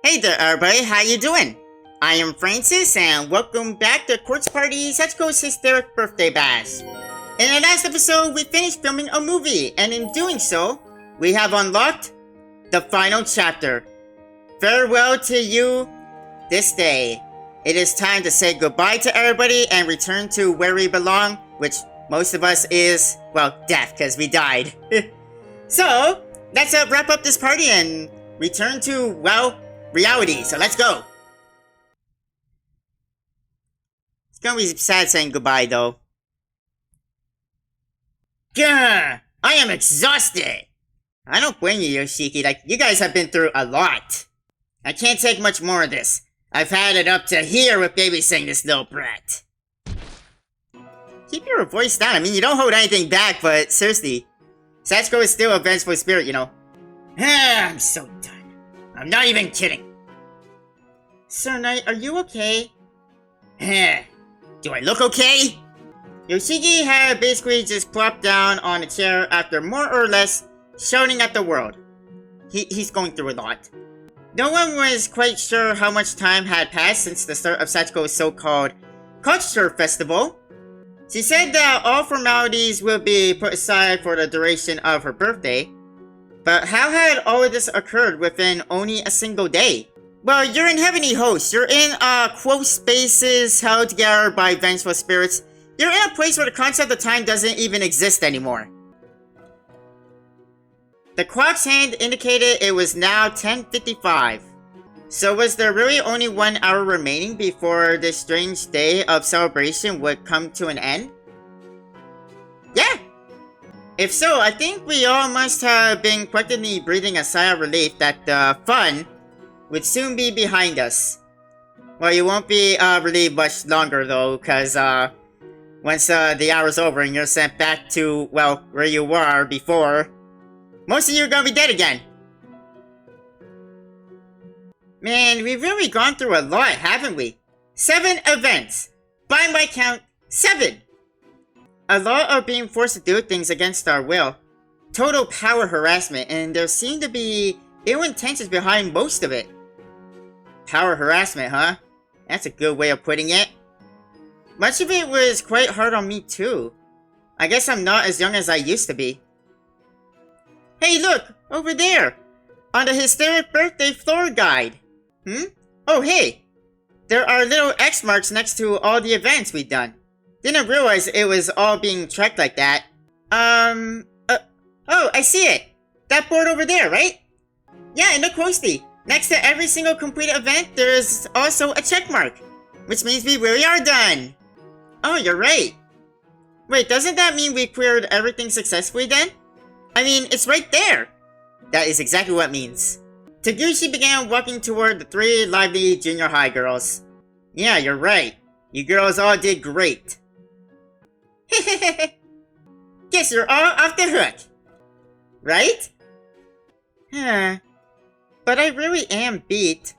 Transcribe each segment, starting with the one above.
Hey there everybody, how you doing? I am Francis and welcome back to Quartz Party Sachiko's Hysteric Birthday Bash. In the last episode, we finished filming a movie, and in doing so, we have unlocked the final chapter. Farewell to you this day. It is time to say goodbye to everybody and return to where we belong, which most of us is, well, death, because we died. So, let's wrap up this party and return to, well, reality. So let's go. It's gonna be sad saying goodbye, though. Gah! I am exhausted! I don't blame you, Yoshiki. Like, you guys have been through a lot. I can't take much more of this. I've had it up to here with babysitting this little brat. Keep your voice down. I mean, you don't hold anything back, but seriously. Sachiko is still a vengeful spirit, you know. I'm so done. I'm not even kidding. Sir Knight, are you okay? Do I look okay? Yoshiki had basically just plopped down on a chair after more or less shouting at the world. He's going through a lot. No one was quite sure how much time had passed since the start of Sachiko's so-called culture festival. She said that all formalities will be put aside for the duration of her birthday. But how had all of this occurred within only a single day? Well, you're in Heavenly Host. You're in, quote spaces held together by vengeful spirits. You're in a place where the concept of time doesn't even exist anymore. The clock's hand indicated it was now 10:55. So was there really only 1 hour remaining before this strange day of celebration would come to an end? Yeah! If so, I think we all must have been quietly breathing a sigh of relief that the fun would soon be behind us. Well, you won't be relieved much longer though, because once the hour's over and you're sent back to, well, where you were before, most of you are gonna be dead again. Man, we've really gone through a lot, haven't we? 7 events. By my count, 7. A lot of being forced to do things against our will. Total power harassment, and there seem to be ill intentions behind most of it. Power harassment, huh? That's a good way of putting it. Much of it was quite hard on me too. I guess I'm not as young as I used to be. Hey look! Over there! On the Hysteric Birthday Floor Guide! Oh hey! There are little X marks next to all the events we've done. Didn't realize it was all being tracked like that. Oh, I see it! That board over there, right? Yeah, and look closely. Next to every single completed event, there's also a check mark. Which means we really are done! Oh, you're right. Wait, doesn't that mean we cleared everything successfully then? I mean, it's right there! That is exactly what it means. Taguchi began walking toward the 3 lively junior high girls. Yeah, you're right. You girls all did great. Guess you're all off the hook. Right? But I really am beat.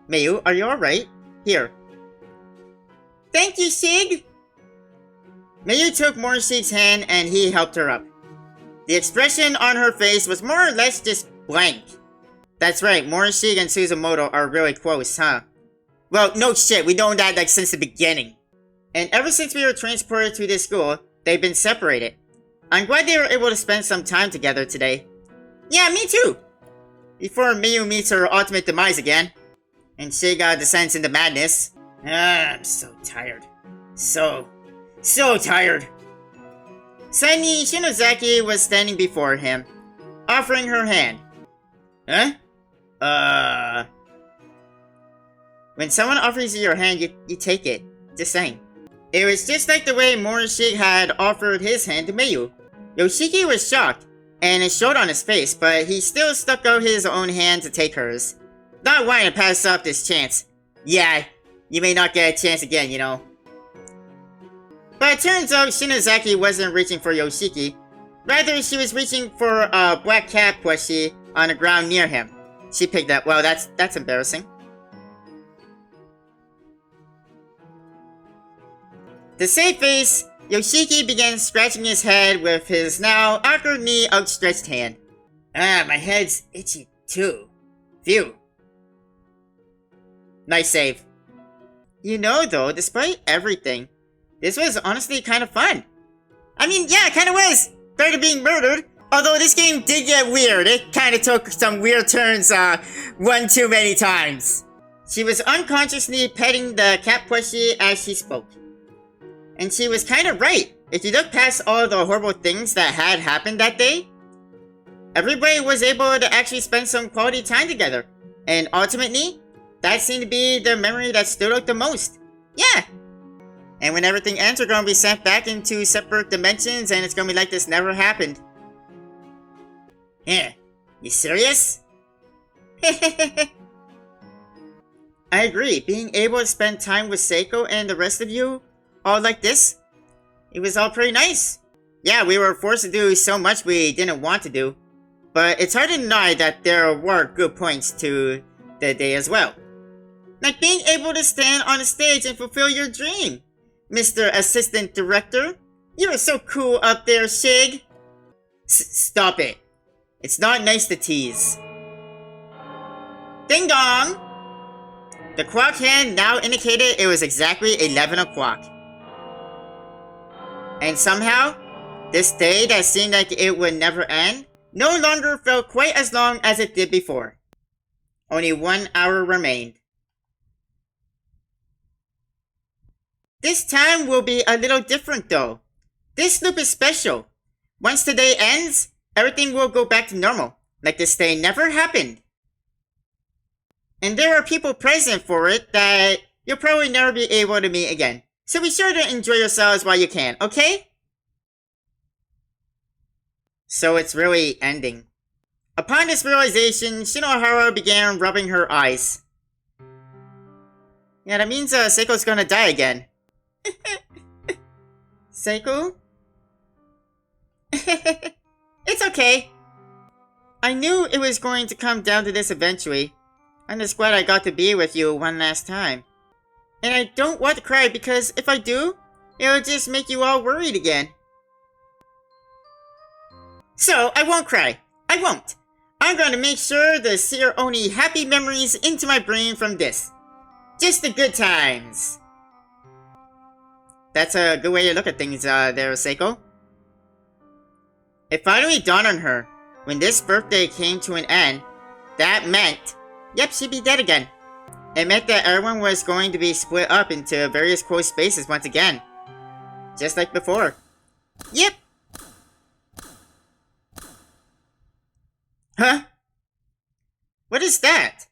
Mayu, are you alright? Here. Thank you, Sig! Mayu took Morishig's hand and he helped her up. The expression on her face was more or less just blank. That's right, Morishig and Suzumoto are really close, huh? Well, no shit, we know that like since the beginning. And ever since we were transported to this school, they've been separated. I'm glad they were able to spend some time together today. Yeah, me too! Before Miyu meets her ultimate demise again. And Shiga descends into madness. I'm so tired. So tired. Suddenly, Shinozaki was standing before him, offering her hand. Huh? When someone offers you your hand, you take it. Just saying. It was just like the way Morishig had offered his hand to Mayu. Yoshiki was shocked, and it showed on his face, but he still stuck out his own hand to take hers. Not wanting to pass up this chance. Yeah, you may not get a chance again, you know. But it turns out Shinozaki wasn't reaching for Yoshiki. Rather, she was reaching for a black cat plushie on the ground near him. She picked up. Well, that's embarrassing. To save face, Yoshiki began scratching his head with his now awkwardly outstretched hand. My head's itchy too. Phew. Nice save. You know though, despite everything, this was honestly kind of fun. I mean, yeah, it kind of was. Better than being murdered. Although this game did get weird. It kind of took some weird turns one too many times. She was unconsciously petting the cat plushie as she spoke. And she was kind of right. If you look past all the horrible things that had happened that day, everybody was able to actually spend some quality time together. And ultimately, that seemed to be the memory that stood out the most. Yeah! And when everything ends, we're going to be sent back into separate dimensions and it's going to be like this never happened. Yeah, you serious? I agree. Being able to spend time with Seiko and the rest of you, all like this, it was all pretty nice. Yeah, we were forced to do so much we didn't want to do. But it's hard to deny that there were good points to the day as well. Like being able to stand on the stage and fulfill your dream. Mr. Assistant Director, you are so cool up there, Shig. Stop it. It's not nice to tease. Ding dong! The clock hand now indicated it was exactly 11 o'clock. And somehow, this day that seemed like it would never end, no longer felt quite as long as it did before. Only 1 hour remained. This time will be a little different though. This loop is special. Once the day ends, everything will go back to normal, like this day never happened. And there are people present for it that you'll probably never be able to meet again. So be sure to enjoy yourselves while you can, okay? So it's really ending. Upon this realization, Shinohara began rubbing her eyes. Yeah, that means Seiko's gonna die again. Seiko? It's okay. I knew it was going to come down to this eventually. I'm just glad I got to be with you one last time. And I don't want to cry because if I do, it'll just make you all worried again. So, I won't cry. I won't. I'm going to make sure to sear only happy memories into my brain from this. Just the good times. That's a good way to look at things there, Seiko. It finally dawned on her, when this birthday came to an end, that meant, yep, she'd be dead again. It meant that everyone was going to be split up into various closed spaces once again. Just like before. Yep. Huh? What is that?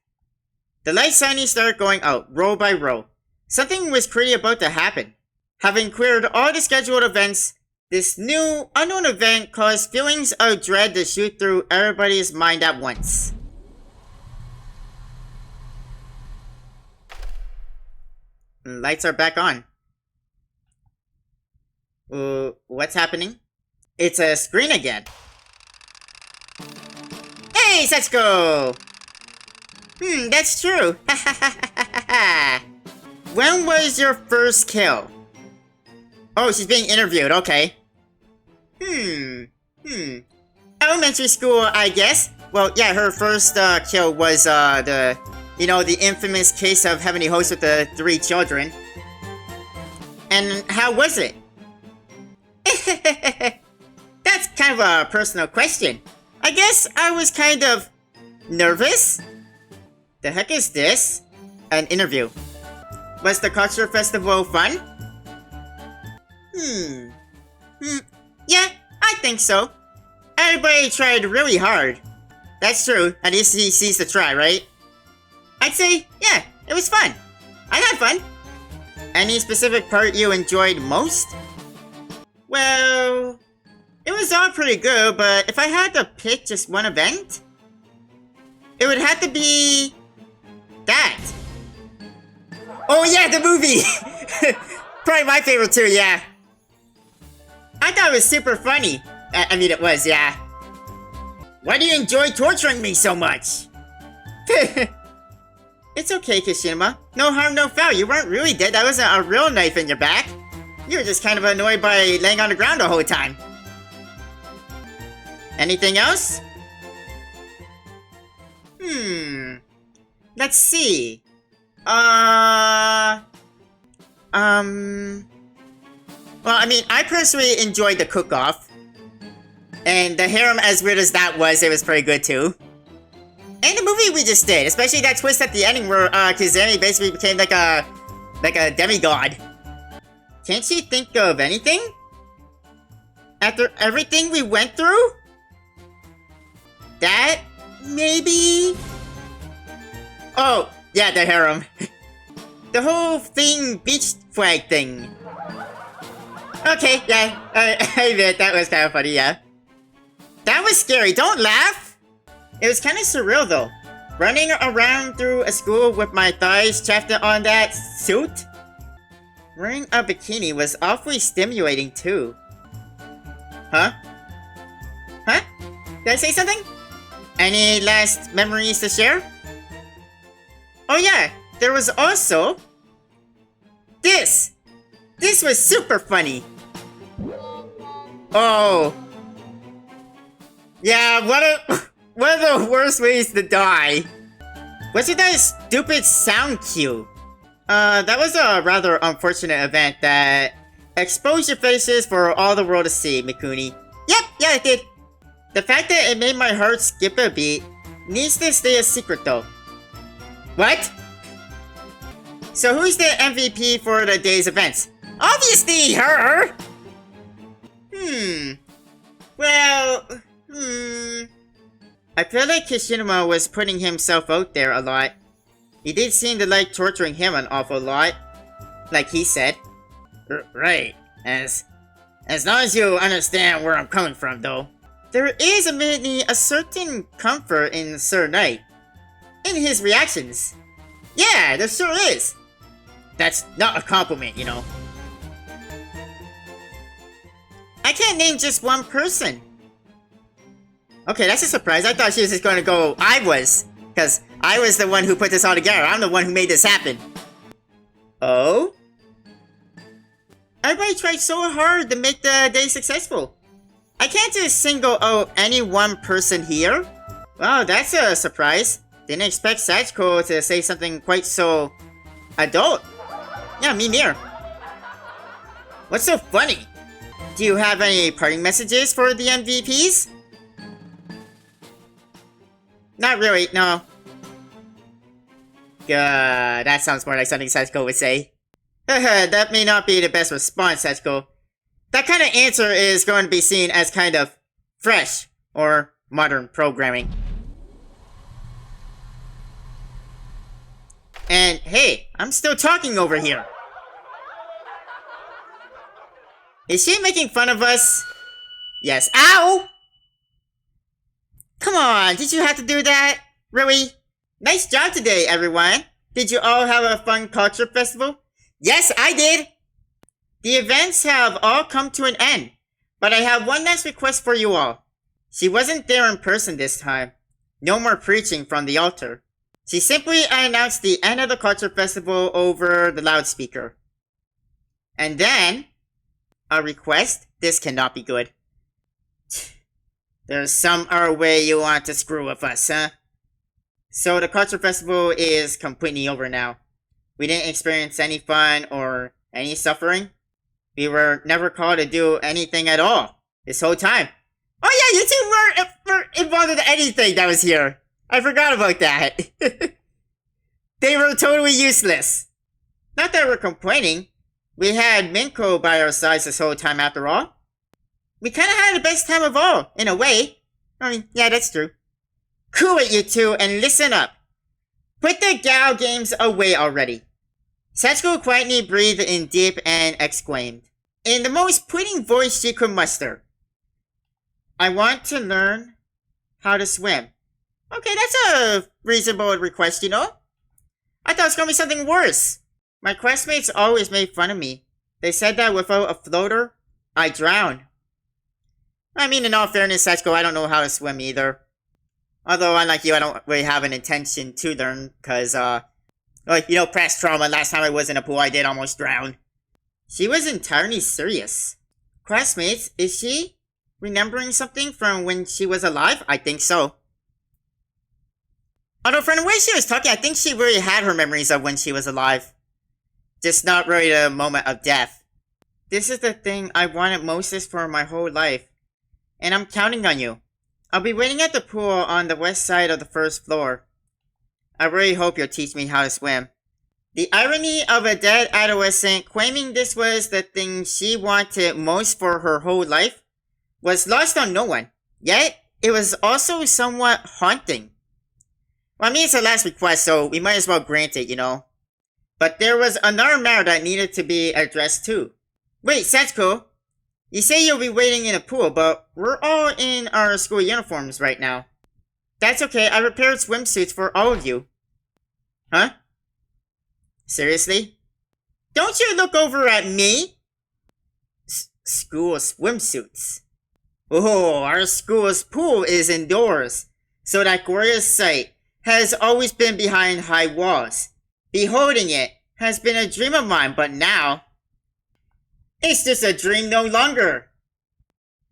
The lights suddenly started going out, row by row. Something was pretty about to happen. Having cleared all the scheduled events, this new, unknown event caused feelings of dread to shoot through everybody's mind at once. Lights are back on. What's happening? It's a screen again. Hey, Sachiko! That's true. When was your first kill? Oh, she's being interviewed, okay. Elementary school, I guess. Well, yeah, her first kill was the infamous case of Heavenly Host with the 3 children. And how was it? That's kind of a personal question. I guess I was kind of nervous. The heck is this? An interview. Was the culture festival fun? Yeah, I think so. Everybody tried really hard. That's true. At least he sees the try, right? I'd say, yeah, it was fun. I had fun. Any specific part you enjoyed most? Well, it was all pretty good, but if I had to pick just one event, it would have to be that. Oh yeah, the movie! Probably my favorite too, yeah. I thought it was super funny. I mean, it was, yeah. Why do you enjoy torturing me so much? It's okay, Kishinuma. No harm, no foul. You weren't really dead. That wasn't a real knife in your back. You were just kind of annoyed by laying on the ground the whole time. Anything else? Let's see. Uh... Well, I mean, I personally enjoyed the cook-off. And the harem, as weird as that was, it was pretty good too. And the movie we just did, especially that twist at the ending where Kizami basically became like a demigod. Can't she think of anything? After everything we went through? That, maybe? Oh, yeah, the harem. The whole thing, beach flag thing. Okay, yeah, I admit, that was kind of funny, yeah. That was scary, don't laugh! It was kind of surreal though. Running around through a school with my thighs chapped on that suit? Wearing a bikini was awfully stimulating too. Huh? Huh? Did I say something? Any last memories to share? Oh yeah, there was also... this! This was super funny! Oh... yeah, one of the worst ways to die. What's with that stupid sound cue? That was a rather unfortunate event that exposed your faces for all the world to see, Mikuni. Yep, yeah, it did. The fact that it made my heart skip a beat needs to stay a secret though. What? So who's the MVP for the day's events? Obviously her! Well... I feel like Kishinuma was putting himself out there a lot. He did seem to like torturing him an awful lot. Like he said. Right. As long as you understand where I'm coming from, though. There is admittedly a certain comfort in Sir Knight. In his reactions. Yeah, there sure is. That's not a compliment, you know. I can't name just one person. Okay, that's a surprise. I thought she was just going to go, I was. Because I was the one who put this all together. I'm the one who made this happen. Oh? Everybody tried so hard to make the day successful. I can't just single out any one person here. Wow, that's a surprise. Didn't expect Sachiko to say something quite so... adult. Yeah, me neither. What's so funny? Do you have any parting messages for the MVPs? Not really, no. That sounds more like something Sachiko would say. That may not be the best response, Sachiko. That kind of answer is going to be seen as kind of fresh or modern programming. And hey, I'm still talking over here. Is she making fun of us? Yes. Ow! Come on, did you have to do that? Really? Nice job today, everyone. Did you all have a fun culture festival? Yes, I did. The events have all come to an end, but I have one last request for you all. She wasn't there in person this time. No more preaching from the altar. She simply announced the end of the culture festival over the loudspeaker. And then, a request? This cannot be good. There's some other way you want to screw with us, huh? So the culture festival is completely over now. We didn't experience any fun or any suffering. We were never called to do anything at all this whole time. Oh yeah, you two weren't involved in anything that was here. I forgot about that. They were totally useless. Not that we're complaining. We had Minko by our sides this whole time after all. We kinda had the best time of all, in a way. I mean, yeah, that's true. Cool it, you two, and listen up. Put the gal games away already. Sachiko quietly breathed in deep and exclaimed, in the most pleading voice she could muster, I want to learn how to swim. Okay, that's a reasonable request, you know? I thought it was gonna be something worse. My classmates always made fun of me. They said that without a floater, I'd drown. I mean, in all fairness, Sachiko, I don't know how to swim either. Although, unlike you, I don't really have an intention to learn, because, like, you know, past trauma, last time I was in a pool, I did almost drown. She was entirely serious. Classmates, is she remembering something from when she was alive? I think so. Although from the way she was talking, I think she really had her memories of when she was alive. Just not really the moment of death. This is the thing I wanted mostest for my whole life. And I'm counting on you. I'll be waiting at the pool on the west side of the first floor. I really hope you'll teach me how to swim. The irony of a dead adolescent claiming this was the thing she wanted most for her whole life was lost on no one. Yet, it was also somewhat haunting. Well, I mean, it's a last request, so we might as well grant it, you know. But there was another matter that needed to be addressed too. Wait, Sachiko, you say you'll be waiting in a pool, but we're all in our school uniforms right now. That's okay, I prepared swimsuits for all of you. Huh? Seriously? Don't you look over at me? School swimsuits. Oh, our school's pool is indoors, so that glorious sight has always been behind high walls. Beholding it has been a dream of mine, but now, it's just a dream no longer.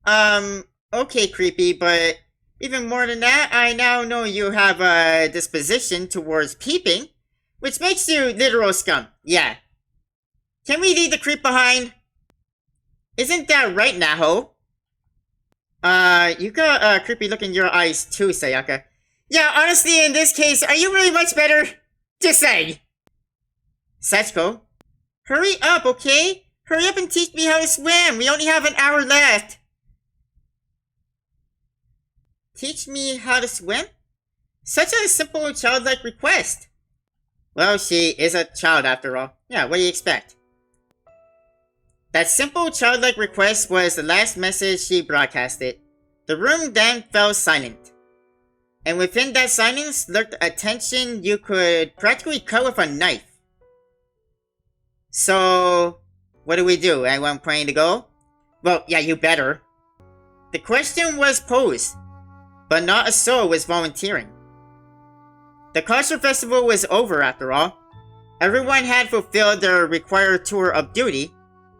Okay, creepy, but even more than that, I now know you have a disposition towards peeping, which makes you literal scum. Yeah. Can we leave the creep behind? Isn't that right, Naho? You got a creepy look in your eyes too, Sayaka. Yeah, honestly, in this case, are you really much better? Just saying. Sachiko, hurry up, okay? Hurry up and teach me how to swim. We only have an hour left. Teach me how to swim? Such a simple childlike request. Well, she is a child after all. Yeah, what do you expect? That simple childlike request was the last message she broadcasted. The room then fell silent. And within that silence lurked a tension you could practically cut with a knife. So, what do we do? Anyone planning to go? Well, yeah, you better. The question was posed, but not a soul was volunteering. The culture festival was over after all. Everyone had fulfilled their required tour of duty.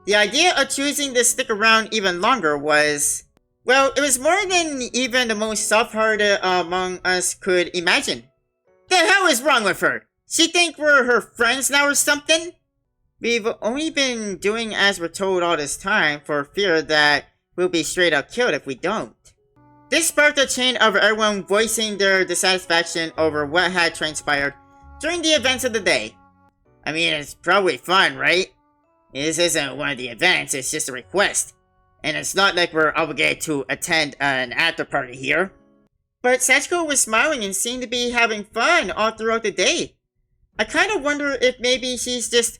The idea of choosing to stick around even longer was... well, it was more than even the most soft-hearted among us could imagine. The hell is wrong with her? She think we're her friends now or something? We've only been doing as we're told all this time for fear that we'll be straight up killed if we don't. This sparked a chain of everyone voicing their dissatisfaction over what had transpired during the events of the day. I mean, it's probably fun, right? This isn't one of the events, it's just a request. And it's not like we're obligated to attend an after party here. But Sachiko was smiling and seemed to be having fun all throughout the day. I kind of wonder if maybe she's just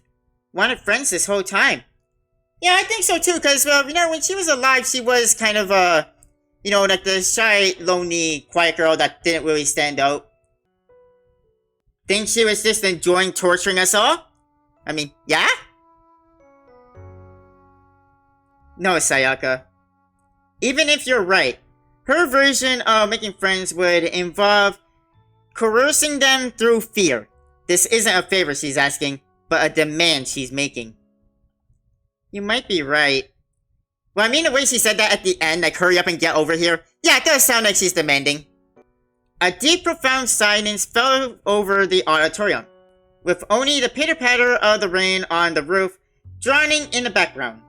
wanted friends this whole time. Yeah, I think so too, because, well, you know, when she was alive, she was kind of, you know, like the shy, lonely, quiet girl that didn't really stand out. Think she was just enjoying torturing us all? I mean, yeah? No, Sayaka. Even if you're right, her version of making friends would involve coercing them through fear. This isn't a favor she's asking, but a demand she's making. You might be right. Well, I mean the way she said that at the end, like hurry up and get over here. Yeah, it does sound like she's demanding. A deep, profound silence fell over the auditorium, with only the pitter-patter of the rain on the roof drowning in the background.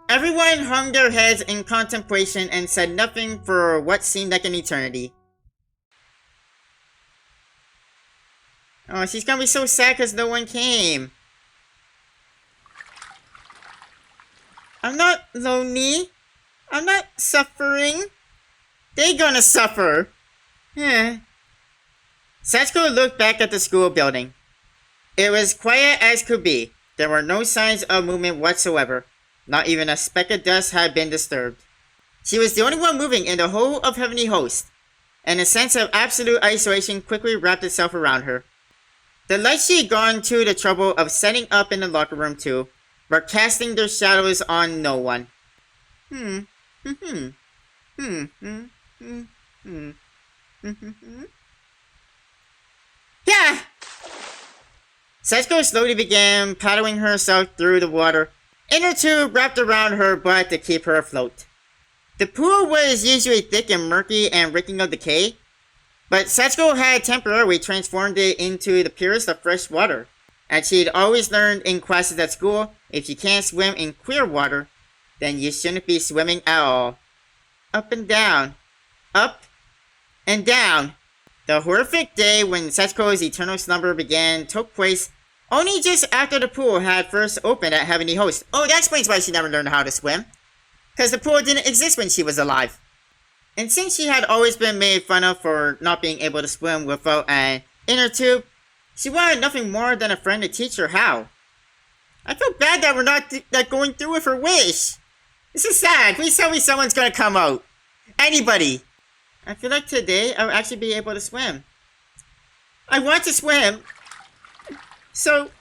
Everyone hung their heads in contemplation and said nothing for what seemed like an eternity. Oh, she's gonna be so sad because no one came. I'm not lonely. I'm not suffering. They gonna suffer. Sachiko looked back at the school building. It was quiet as could be. There were no signs of movement whatsoever. Not even a speck of dust had been disturbed. She was the only one moving in the whole of Heavenly Host, and a sense of absolute isolation quickly wrapped itself around her. The lights she had gone to the trouble of setting up in the locker room too, were casting their shadows on no one. Yeah! Sachiko slowly began paddling herself through the water, inner tube wrapped around her butt to keep her afloat. The pool was usually thick and murky and reeking of decay, But Sachiko had temporarily transformed it into the purest of fresh water. As she'd always learned in classes at school, if you can't swim in clear water, then you shouldn't be swimming at all. Up and down. Up and down. The horrific day when Sachiko's eternal slumber began took place only just after the pool had first opened at Heavenly Host. Oh, that explains why she never learned how to swim. Because the pool didn't exist when she was alive. And since she had always been made fun of for not being able to swim without an inner tube, she wanted nothing more than a friend to teach her how. I feel bad that we're not going through with her wish. This is sad. Please tell me someone's gonna come out. Anybody. I feel like today I'll actually be able to swim. I want to swim. So,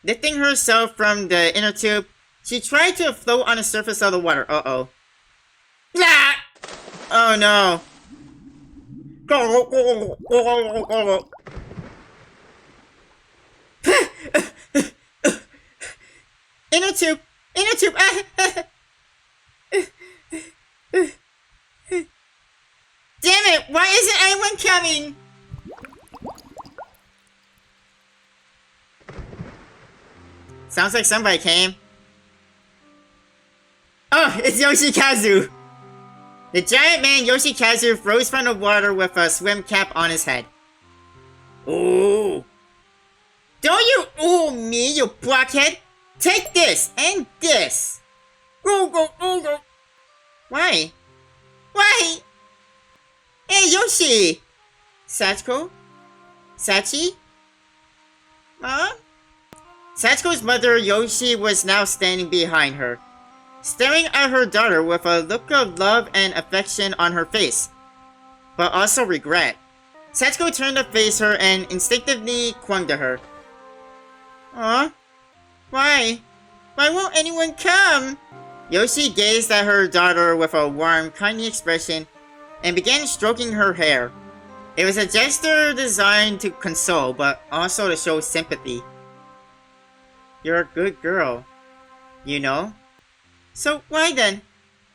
lifting herself from the inner tube, she tried to float on the surface of the water. Uh-oh. Ah! Oh no. Inner tube! Inner tube! Damn it! Why isn't anyone coming? Sounds like somebody came. Oh, it's Yoshikazu! The giant man Yoshikazu rose from the water with a swim cap on his head. Ooh. Don't you ooh me, you blockhead! Take this and this! Go. Why? Why? Hey, Yoshi! Sachiko? Sachi? Mom? Sachiko's mother, Yoshi, was now standing behind her, staring at her daughter with a look of love and affection on her face, but also regret. Sachiko turned to face her and instinctively clung to her. Aw? Why? Why won't anyone come? Yoshi gazed at her daughter with a warm, kindly expression and began stroking her hair. It was a gesture designed to console, but also to show sympathy. You're a good girl, you know? So why then?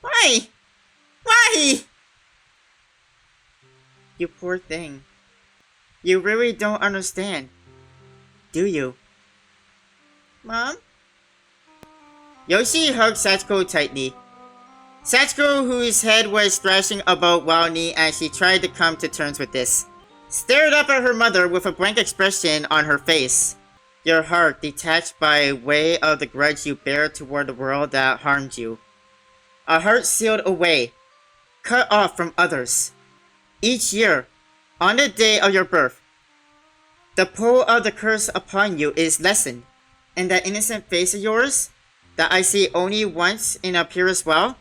Why? Why? You poor thing. You really don't understand, do you? Mom? Yoshi hugged Sachiko tightly. Sachiko, whose head was thrashing about wildly as she tried to come to terms with this, stared up at her mother with a blank expression on her face. Your heart detached by way of the grudge you bear toward the world that harmed you. A heart sealed away, cut off from others. Each year, on the day of your birth, the pull of the curse upon you is lessened, and that innocent face of yours, that I see only once in a purest well,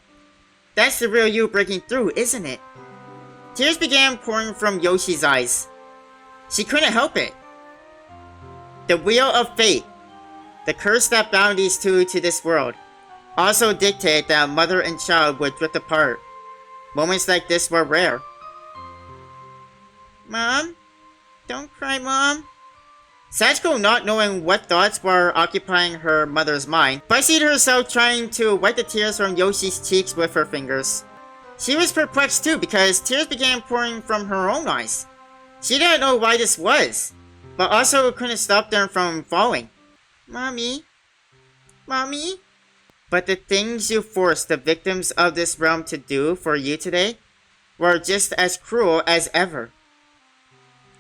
that's the real you breaking through, isn't it? Tears began pouring from Yoshi's eyes. She couldn't help it. The wheel of fate, the curse that bound these two to this world, also dictated that mother and child would drift apart. Moments like this were rare. Mom? Don't cry, Mom. Sachiko, not knowing what thoughts were occupying her mother's mind, busied herself trying to wipe the tears from Yoshi's cheeks with her fingers. She was perplexed too because tears began pouring from her own eyes. She didn't know why this was, but also couldn't stop them from falling. Mommy? Mommy? But the things you forced the victims of this realm to do for you today were just as cruel as ever.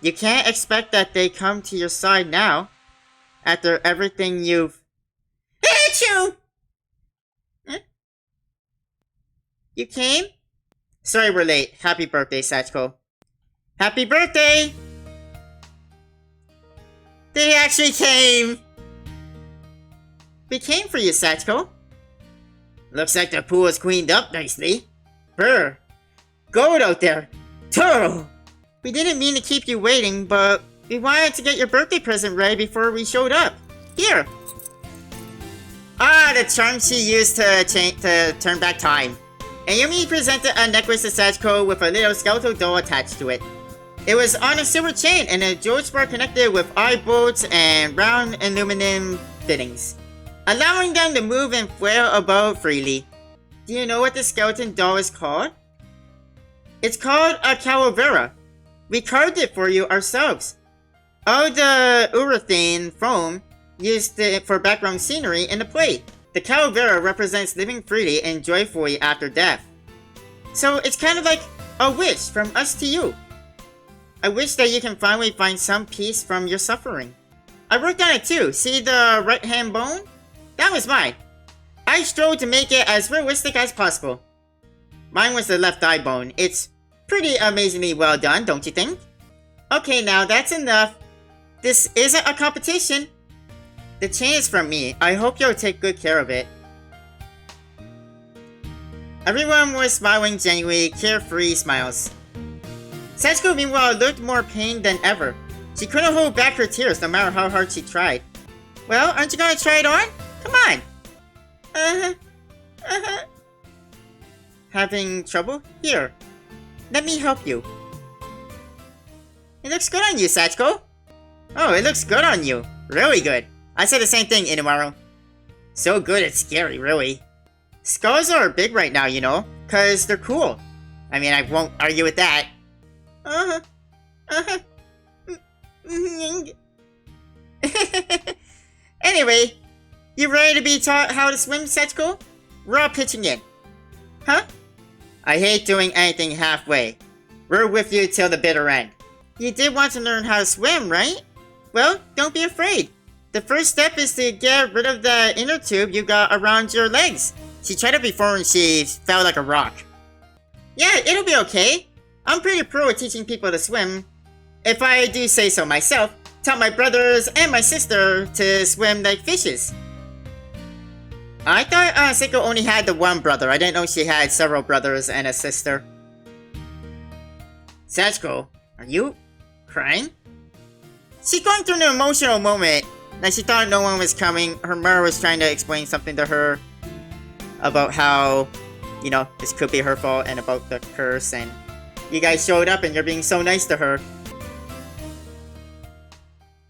You can't expect that they come to your side now, after everything you've... Achoo! Huh? You came? Sorry we're late. Happy birthday, Sachiko. Happy birthday! They actually came! We came for you, Sachiko. Looks like the pool is cleaned up nicely. Brr. Gold out there. Turtle! We didn't mean to keep you waiting, but we wanted to get your birthday present ready before we showed up. Here! Ah, the charm she used to turn back time. Ayumi presented a necklace to Sachiko with a little skeletal doll attached to it. It was on a silver chain and the jewels were connected with eye bolts and round aluminum fittings, allowing them to move and flare about freely. Do you know what the skeleton doll is called? It's called a calavera. We carved it for you ourselves. All the urethane foam used for background scenery in the play. The calavera represents living freely and joyfully after death. So it's kind of like a wish from us to you. I wish that you can finally find some peace from your suffering. I worked on it too. See the right hand bone? That was mine. I strove to make it as realistic as possible. Mine was the left eye bone. It's pretty amazingly well done, don't you think? Okay, now that's enough. This isn't a competition. The chain is from me. I hope you'll take good care of it. Everyone was smiling genuinely, carefree smiles. Sachiko meanwhile looked more pained than ever. She couldn't hold back her tears no matter how hard she tried. Well, aren't you gonna try it on? Come on! Having trouble? Here. Let me help you. It looks good on you, Sachiko. Oh, it looks good on you. Really good. I said the same thing, Inumaru. So good it's scary, really. Skulls are big right now, you know, cause they're cool. I mean, I won't argue with that. Anyway, you ready to be taught how to swim, Sachiko? We're all pitching in. Huh? I hate doing anything halfway. We're with you till the bitter end. You did want to learn how to swim, right? Well, don't be afraid. The first step is to get rid of the inner tube you got around your legs. She tried it before and she fell like a rock. Yeah, it'll be okay. I'm pretty pro at teaching people to swim. If I do say so myself, taught my brothers and my sister to swim like fishes. I thought Sachiko only had the one brother. I didn't know she had several brothers and a sister. Sachiko, are you crying? She's going through an emotional moment. Like she thought no one was coming. Her mother was trying to explain something to her about how, you know, this could be her fault and about the curse, and you guys showed up and you're being so nice to her.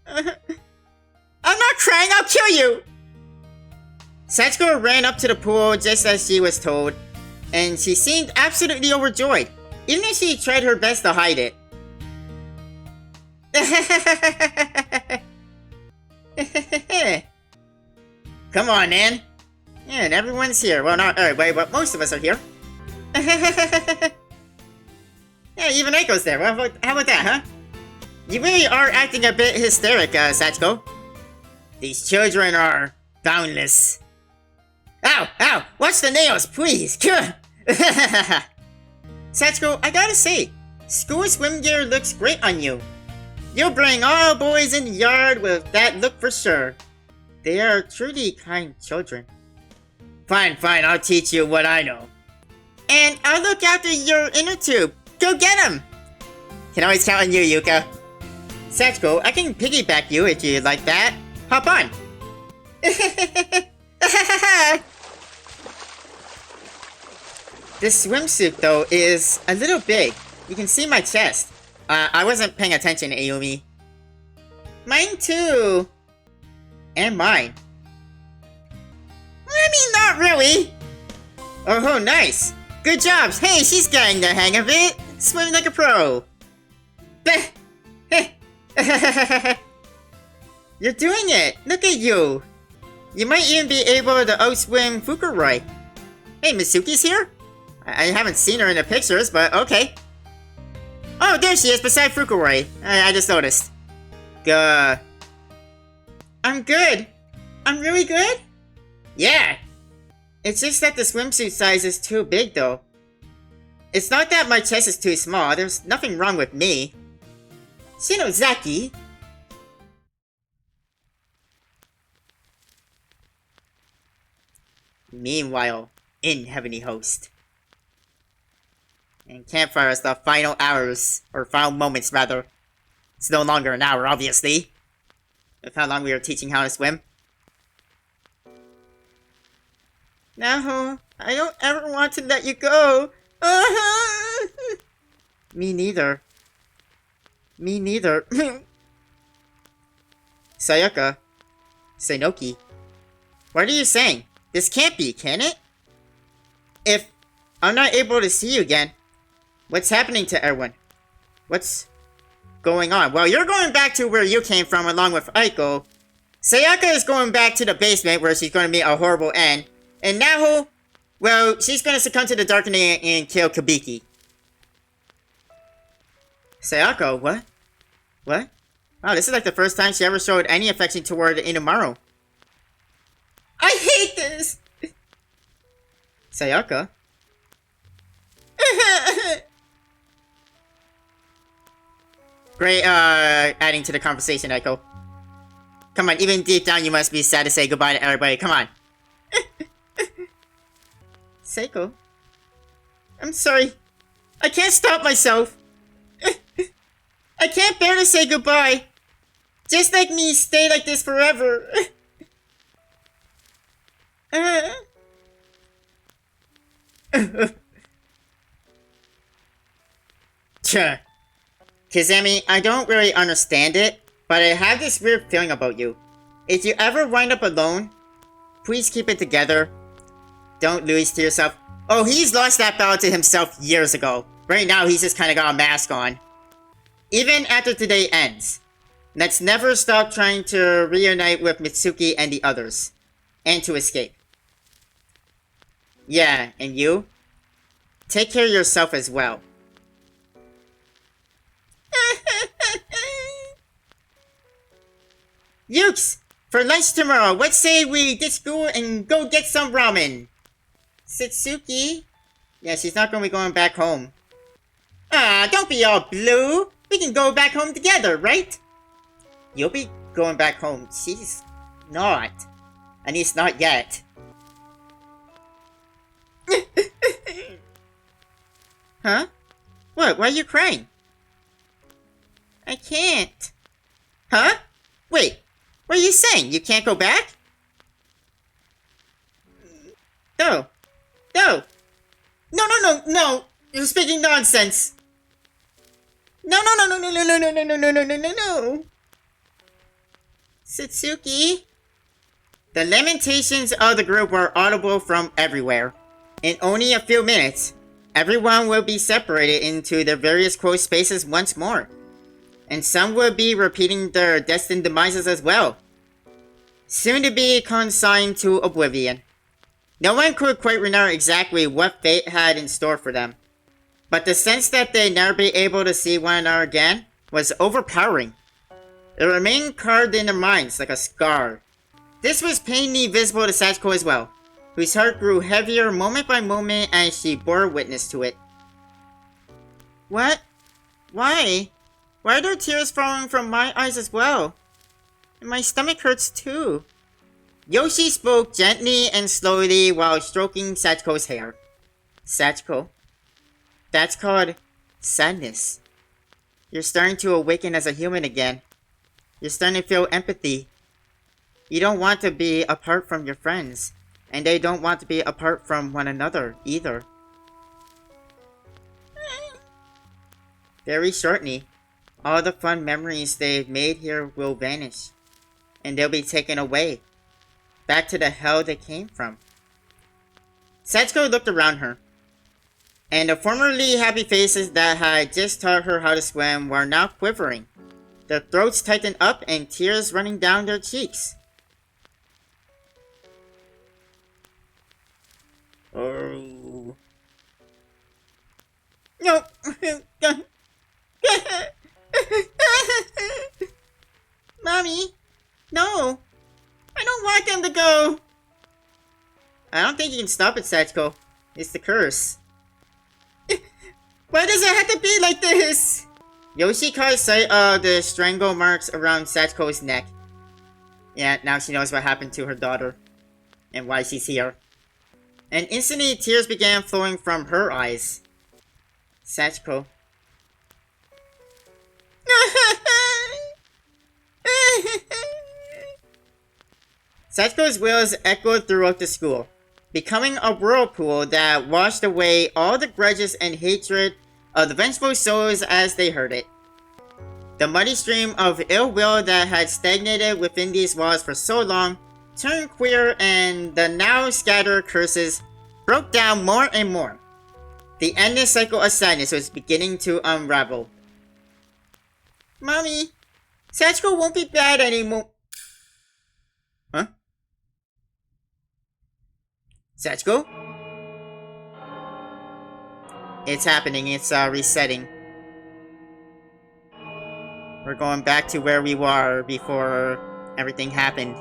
I'm not crying, I'll kill you! Sachiko ran up to the pool just as she was told, and she seemed absolutely overjoyed, even if she tried her best to hide it. Come on, Nan. Yeah, and everyone's here. Well, not everybody, but most of us are here. Yeah, even Aiko's there. Well, how about that, huh? You really are acting a bit hysteric, Sachiko. These children are boundless. Ow! Ow! Watch the nails, please! Sachiko, I gotta say, school swim gear looks great on you. You'll bring all boys in the yard with that look for sure. They are truly kind children. Fine, fine, I'll teach you what I know. And I'll look after your inner tube. Go get him! Can always count on you, Yuka. Sachiko, I can piggyback you if you like that. Hop on! This swimsuit, though, is a little big. You can see my chest. I wasn't paying attention, Ayumi. Mine too. And mine. I mean, not really. Oh, nice. Good job. Hey, she's getting the hang of it. Swimming like a pro. You're doing it. Look at you. You might even be able to outswim Fukuroi. Hey, Mitsuki's here? I haven't seen her in the pictures, but okay. Oh, there she is beside Fukuroi. I just noticed. I'm good. I'm really good? Yeah. It's just that the swimsuit size is too big, though. It's not that my chest is too small. There's nothing wrong with me. Shinozaki? Meanwhile, in Heavenly Host. And campfire is the final hours, or final moments rather. It's no longer an hour, obviously. Of how long we were teaching how to swim. No, I don't ever want to let you go. Me neither. Me neither. Sayaka. Seinoki. What are you saying? This can't be, can it? If I'm not able to see you again, what's happening to everyone? What's going on? Well, you're going back to where you came from along with Aiko. Sayaka is going back to the basement where she's going to meet a horrible end. And Naho, well, she's going to succumb to the darkening and kill Kabiki. Sayako, what? What? Wow, this is like the first time she ever showed any affection toward Inamaru. I hate this! Sayaka? Great, adding to the conversation, Aiko. Come on, even deep down you must be sad to say goodbye to everybody. Come on. Seiko? I'm sorry. I can't stop myself. I can't bear to say goodbye. Just let me stay like this forever. Sure. Kizami, I don't really understand it, but I have this weird feeling about you. If you ever wind up alone, please keep it together. Don't lose to yourself. Oh, he's lost that battle to himself years ago. Right now, he's just kind of got a mask on. Even after today ends, let's never stop trying to reunite with Mitsuki and the others. And to escape. Yeah, and you? Take care of yourself as well. Yukes! For lunch tomorrow, let's say we ditch school and go get some ramen. Satsuki? Yeah, she's not gonna be going back home. Ah, don't be all blue. We can go back home together, right? You'll be going back home. She's not. At least not yet. Huh? What? Why are you crying? I can't. Huh? Wait. What are you saying? You can't go back? No. No. No. You're speaking nonsense. No. Satsuki. The lamentations of the group were audible from everywhere. In only a few minutes, everyone will be separated into their various closed spaces once more. And some will be repeating their destined demises as well. Soon to be consigned to oblivion. No one could quite remember exactly what fate had in store for them. But the sense that they'd never be able to see one another again was overpowering. It remained carved in their minds like a scar. This was painfully visible to Sachiko as well, whose heart grew heavier moment by moment as she bore witness to it. What? Why? Why are there tears falling from my eyes as well? And my stomach hurts too. Yoshi spoke gently and slowly while stroking Sachiko's hair. Sachiko, that's called sadness. You're starting to awaken as a human again. You're starting to feel empathy. You don't want to be apart from your friends, and they don't want to be apart from one another either. Very shortly, all the fun memories they've made here will vanish, and they'll be taken away, back to the hell they came from. Sachiko looked around her, and the formerly happy faces that had just taught her how to swim were now quivering, their throats tightened up and tears running down their cheeks. Oh. No. Mommy, no. I don't want them to go. I don't think you can stop it, Sachiko. It's the curse. Why does it have to be like this? Yoshi caught sight of the strangle marks around Sachiko's neck. Yeah, now she knows what happened to her daughter. And why she's here. And instantly, tears began flowing from her eyes. Sachiko. Sachiko's wails echoed throughout the school, becoming a whirlpool that washed away all the grudges and hatred of the vengeful souls as they heard it. The muddy stream of ill will that had stagnated within these walls for so long turned queer, and the now scattered curses broke down more and more. The endless cycle of sadness was beginning to unravel. Mommy, Sachiko won't be bad anymore. Huh? Sachiko? It's happening. It's resetting. We're going back to where we were before everything happened.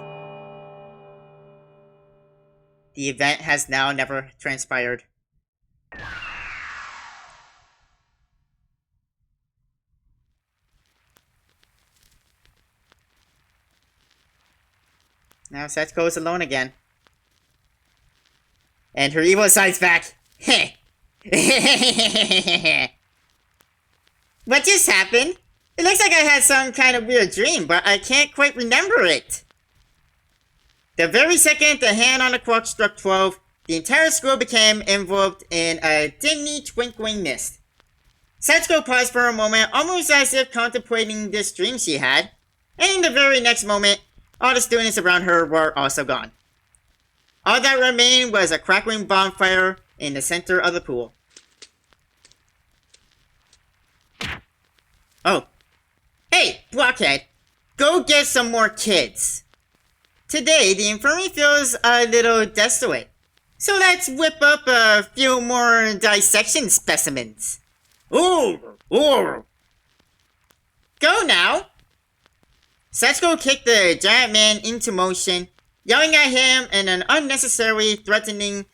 The event has now never transpired. Now Sachiko is alone again. And her evil side's back. Heh. What just happened? It looks like I had some kind of weird dream, but I can't quite remember it. The very second the hand on the clock struck 12, the entire school became enveloped in a dimly twinkling mist. Sachiko paused for a moment, almost as if contemplating this dream she had, and in the very next moment, all the students around her were also gone. All that remained was a crackling bonfire in the center of the pool. Oh. Hey, blockhead! Go get some more kids! Today, the infirmary feels a little desolate. So let's whip up a few more dissection specimens. Ooh! Ooh! Go now! Sachiko kicked the giant man into motion, yelling at him in an unnecessarily threatening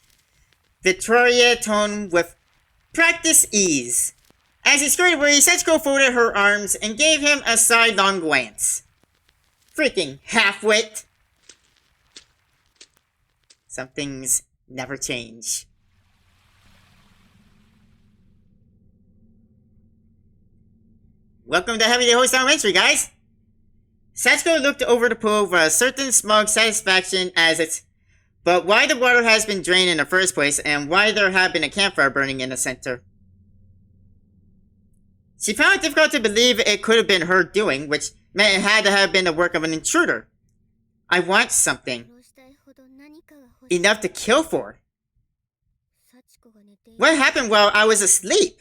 Victoria tone with practice ease. As he scurried away, Sachiko folded her arms and gave him a sidelong glance. Freaking half-wit! Some things never change. Welcome to Heavy Day Host Elementary, guys! Sachiko looked over the pool with a certain smug satisfaction as it's... But why the water has been drained in the first place, and why there had been a campfire burning in the center. She found it difficult to believe it could have been her doing, which meant it had to have been the work of an intruder. I want something. Enough to kill for. What happened while I was asleep?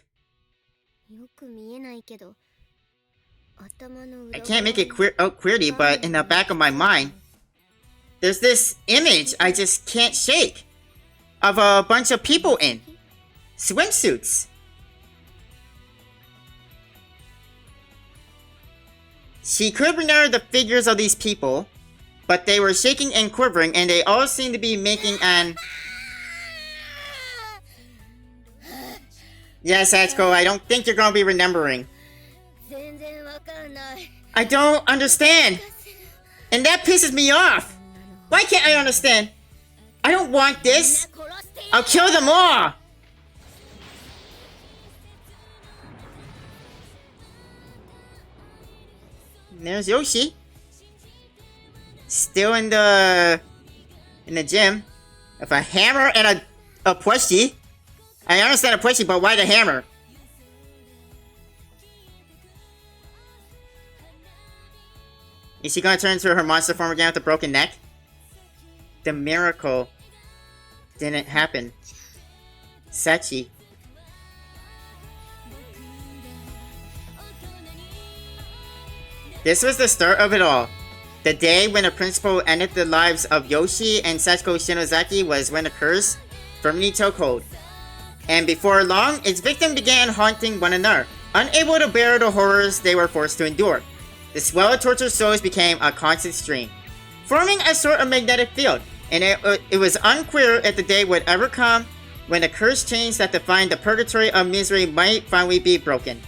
I can't make it clearly, but in the back of my mind, there's this image I just can't shake. Of a bunch of people in swimsuits. She could remember the figures of these people, but they were shaking and quivering, and they all seemed to be making an... Yes, Sachiko, I don't think you're gonna be remembering. I don't understand! And that pisses me off! Why can't I understand? I don't want this! I'll kill them all! And there's Yoshi. Still in the gym. With a hammer and a plushie. I understand a plushie, but why the hammer? Is she gonna turn into her monster form again with a broken neck? The miracle didn't happen. Sachi. This was the start of it all. The day when the principal ended the lives of Yoshi and Sachiko Shinozaki was when the curse firmly took hold. And before long, its victims began haunting one another, unable to bear the horrors they were forced to endure. The swell of tortured souls became a constant stream, forming a sort of magnetic field, and it was unclear if the day would ever come when the cursed chains that define the purgatory of misery might finally be broken.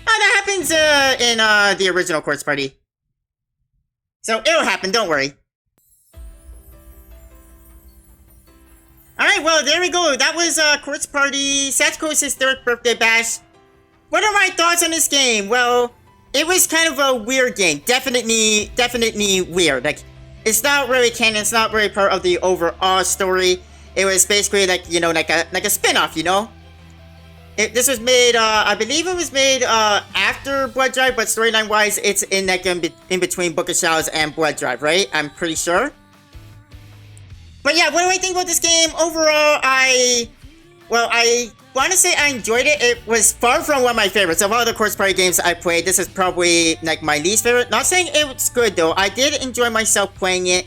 That happens in the original Quartz Party. So it'll happen, don't worry. Alright, well, there we go. That was Quartz Party, Sachiko's historic birthday bash. What are my thoughts on this game? Well, it was kind of a weird game. Definitely weird. Like, it's not really canon, it's not really part of the overall story. It was basically like, you know, like a spin-off, you know? This was made, I believe it was made after Blood Drive, but storyline-wise, it's in like in between Book of Shadows and Blood Drive, right? I'm pretty sure. But yeah, what do I think about this game? Overall, I well, I want to say I enjoyed it. It was far from one of my favorites. Of all the Corpse Party games I played, this is probably like my least favorite. Not saying it was good though. I did enjoy myself playing it.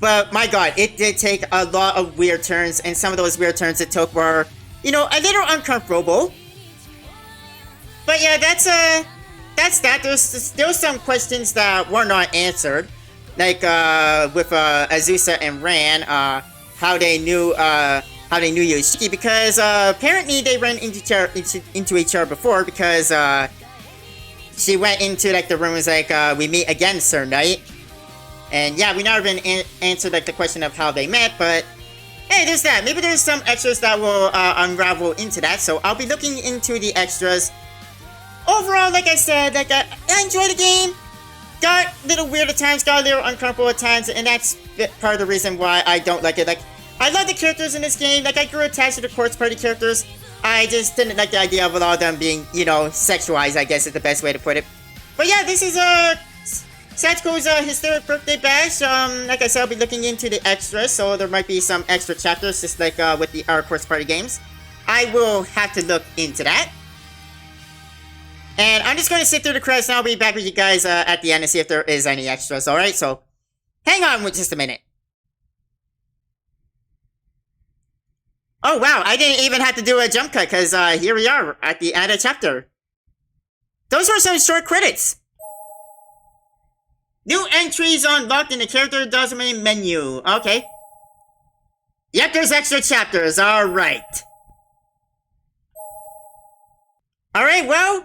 But my god, it did take a lot of weird turns, and some of those weird turns it took were, you know, a little uncomfortable. But yeah, that's that. There's still some questions that were not answered. Like with Azusa and Ran, how they knew Yoshiki, because apparently they ran into each other before, because she went into like the room and was like, we meet again, Sir Knight. And yeah, we never been answered like the question of how they met, but hey, there's that. Maybe there's some extras that will unravel into that, so I'll be looking into the extras. Overall, like I said, like I enjoyed the game. Got a little weird at times, got a little uncomfortable at times, and that's part of the reason why I don't like it. Like, I love the characters in this game. Like, I grew attached to the Corpse Party characters. I just didn't like the idea of a lot of them being, you know, sexualized, I guess is the best way to put it. But yeah, this is Sachiko's Historic Birthday Bash. Like I said, I'll be looking into the extras, so there might be some extra chapters, just like with the other Corpse Party games. I will have to look into that. And I'm just going to sit through the credits, and I'll be back with you guys at the end to see if there is any extras, alright? So, hang on with just a minute. Oh wow, I didn't even have to do a jump cut, because here we are at the end of the chapter. Those were some short credits. New entries unlocked in the character document menu. Okay. Yep, there's extra chapters, alright. Alright, well,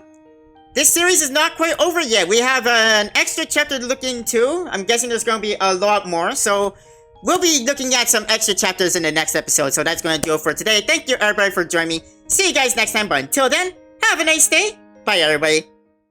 this series is not quite over yet. We have an extra chapter to look into. I'm guessing there's going to be a lot more, so we'll be looking at some extra chapters in the next episode. So that's going to do it for today. Thank you everybody for joining me. See you guys next time, but until then, have a nice day. Bye everybody.